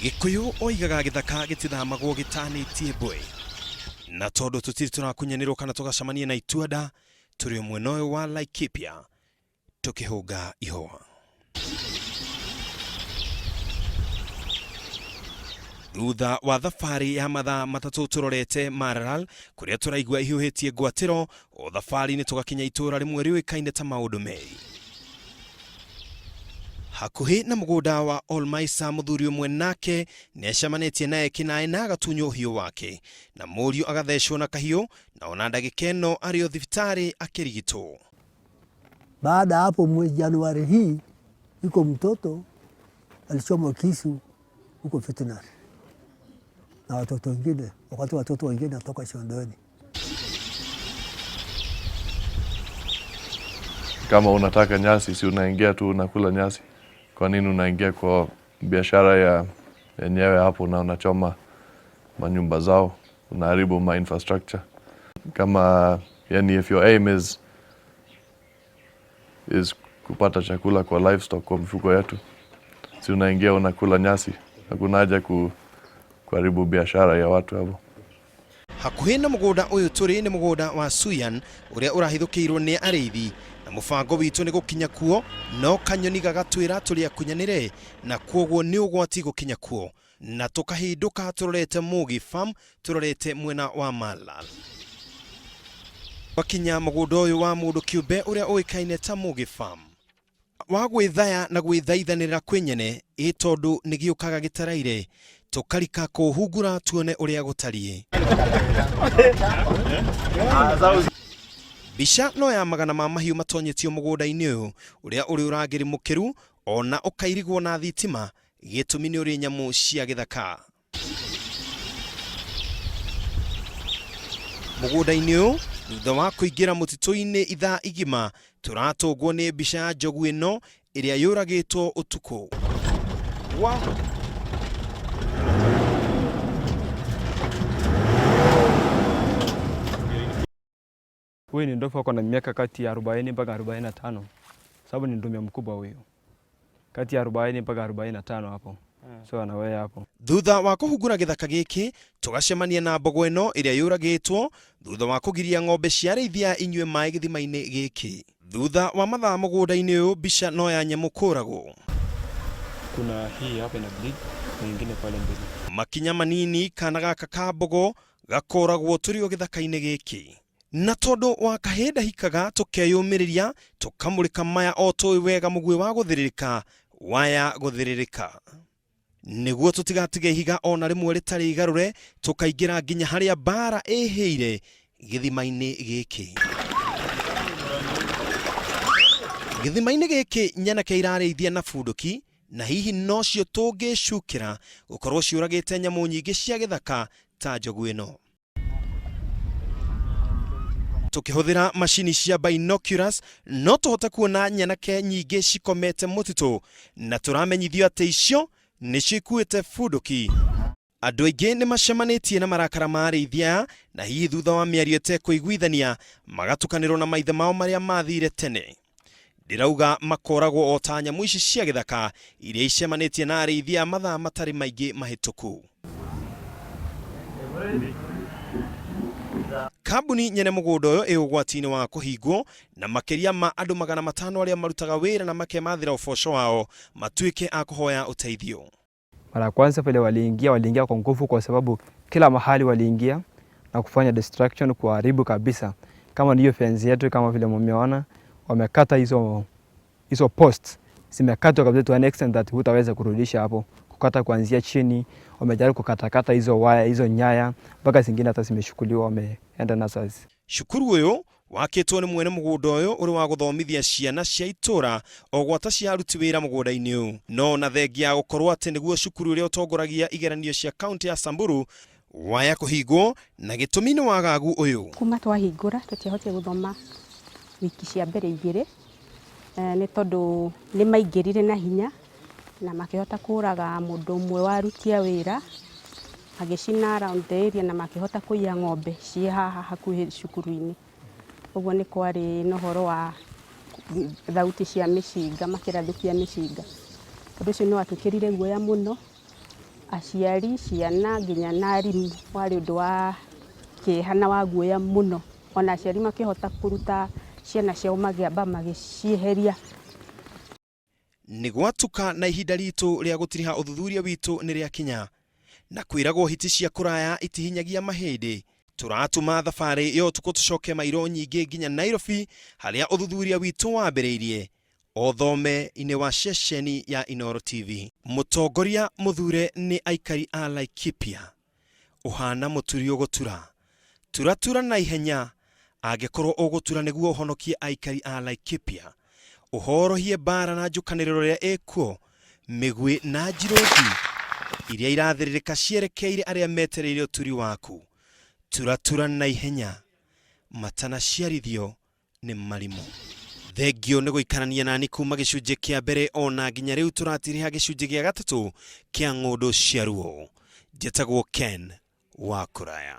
Gikuyu oigaga githaka gitithamagwo gitanitie mbwe na tondu tutiri turakunyanirwo kana tugacamania na ituada turi mwena uyu wa Laikipia tukihunga ihua. Thutha wa thabari ya mathaa matatu turorete Maralal kuria turaigua ihuhitie ngwatiro o thabari ni tugakinya itura rimwe riuikaine ta maundu meri. Hakuhi na mugunda wa Olmaisa muthuri umwe nake necamanetie naye kinae na agatunyo uhiu wake na muriu agathecwo na kahiu na ona ndagikeno ario thibitari akirigitwo. Baada hapo mwezi Januari hii yuko mtoto alichomwa kisu huko veterinary na watoto wengine, wakati watoto wengine natoka shondoni. Kama unataka nyasi si unaingia tu unakula nyasi. Kwa nini unaingia kwa biashara ya yenyewe hapo na unachoma manyumba zao, unaharibu ma infrastructure? Kama yani if your aim is kupata chakula kwa livestock kwa mifugo yetu, si unaingia unakula nyasi, hakuna haja kuharibu biashara ya watu hapo. Hakuhi na mugunda uyu turi ni mugunda wa Suyan uria urahithukirwo ni arithi na mufango witu ni gukinya kuo no kanyoni gagatwira turi akunyanire na kwoguo ni ugwati gukinya kuo na tukahinduka turorete Mugi Farm turorete mwena wa Maralal. Wakinya mugunda uyu wa mundu kiumbe uria uikaine ta Mugi Farm wa gwithaya na gwithaithanira kwenyene itondu ni giukaga gitaraire tukarika kuhungura tuone uria gutarie. Bisha no ya magana ma mahiu matonyetio mugunda-ini uyu uria uri urangiri mukiru ona ukairigwo na thitima gitumi ni uri nyamu cia githaka. Mugunda-ini uyu thutha wa kuingira mutito-ini ithaa igima turatungwo ni bisha ya njogu ino iria yuragitwo utuku. Huyu ni ndovu ako na miaka kati ya 40 mpaka 45. Sababu ni ndume mkubwa huyu. Kati ya 40 mpaka 45 hapo. So anawea hapo. Thutha wa kuhungura githaka giki tugacemania na mbogo ino iria yuragitwo thutha wa kugiria ng'ombe cia reithia inywe mai githima-ini giki. Thutha wa mathaa mugunda-ini uyu bisha no ya nyamu kuragwo. Kuna hii hapa ina bleed na nyingine pale mbele. Makinya manini kana gaka ka mbogo gakoragwo turio githaka-ini giki. Na tondu wa kahinda hikaga tukeyumiriria tukamurika maya o tui wega mugwi wa guthiririka waya guthiririka niguo tutigatige higa ona rimwe ritari igarure tukaingira nginya haria bara eheire githima-ini giki. Githima-ini giki nyanake irarithia na bunduki na hihi no cio tungicukira gukorwo ciuragite nyamu nyingi cia githaka ta njogu ino. Tukihũthĩra mashini cia binoculars no tuhota kuona nyanake nyingĩ cikomete mutitu na turamenyithio atĩ icio nĩ cikuĩte bunduki. Andũ aingĩ nĩ macemanĩtie na marakara ma arĩithia na hihi thutha wa mĩario ĩtekũiguithania magatukanĩrwo na maithe mao marĩa mathire tene. Ndirauga makoragwo o ta nyamũ ici cia gĩthaka iria icemanĩtie na arĩithia mathaa matarĩ maingĩ mahĩtũku. Kambuni nyene mugunda uyu iugwati-ini wa kuhingwo na makiria ma andu 500 aria marutaga wira na makemathira uboco wao matuike a kuhoya uteithio. Mara kwanza pale waliingia kwa nguvu kwa sababu kila mahali waliingia na kufanya destruction, kuharibu kabisa. Kama ndiyo fence yetu kama vile mmeona wamekata hizo posts zimekatwa kabisa to an extent that hutaweza kurudisha hapo. Kukata kuanzia chini, wamejaribu kukatakata hizo waya, hizo nyaya, mpaka zingine hata zimeshukuliwa, wameenda nazo. Shukuru uyu wakitwo ni mwene mugunda uyu uri wa guthomithia ciana cia itura o gwata cia aruti wira mugunda-ini uyu. No na thengia gukorwo ati niguo cukuru uria utongoragia igeranio cia kaunti ya Samburu waya kuhingwo na gitumi ni wagagu uyu. Kuma twahingura tutiahotire guthoma wiki cia mbere igiri ni tondu ni maingirire na hinya na makihota kuraga mundu umwe warutia wira agicina around the area na makihota kuiya ng'ombe cie haha hakuhi cukuru-ini. Uguo ni kwari no horo wa thauti cia micinga, makirathukia micinga. Tondu ucio ni watukirire guoya muno aciari, ciana nginya na arimũ warĩ ũndũ wa kĩeha na wa guoya mũno, ona aciari makĩhota kũruta ciana ciao magĩamba magĩcieheria. Nĩ gwatuka na ihinda ritũ rĩa gũtiriha ũthuthuria witũ nĩ rĩa kinya, na kwĩragwo hiti cia kũraya itihinyagia mahĩndĩ. Tũratũma thabarĩ ya ũtukũ tũcoke mairo nyingĩ nginya Nairobi, harĩa ũthuthuria witũ wambĩrĩirie o thome-inĩ wa ceceni ya Inooro TV. Mũtongoria mũthure nĩ aikari a Laikipia, ũhana mũturi ũgũtura, turatura na ihenya, angĩkorwo ũgũtura nĩguo ũhonokie aikari a Laikipia, ũhorohie mbara na njũkanĩrĩro rĩrĩa ĩkuo, mĩgwi na njirũthi iria irathĩrĩrĩka cierekeire arĩa metereire ũturi waku. Turatura na ihenya, matanaciarithio nĩ marimũ. Thengio nĩ gũikarania nani kuma gĩcunjĩ kĩa mbere ona nginya rĩu tũratiriha gĩcunjĩ gĩa gatatũ kĩa ng'ũndũ cia ruo. Njĩtagwo Ken wa Kũraya.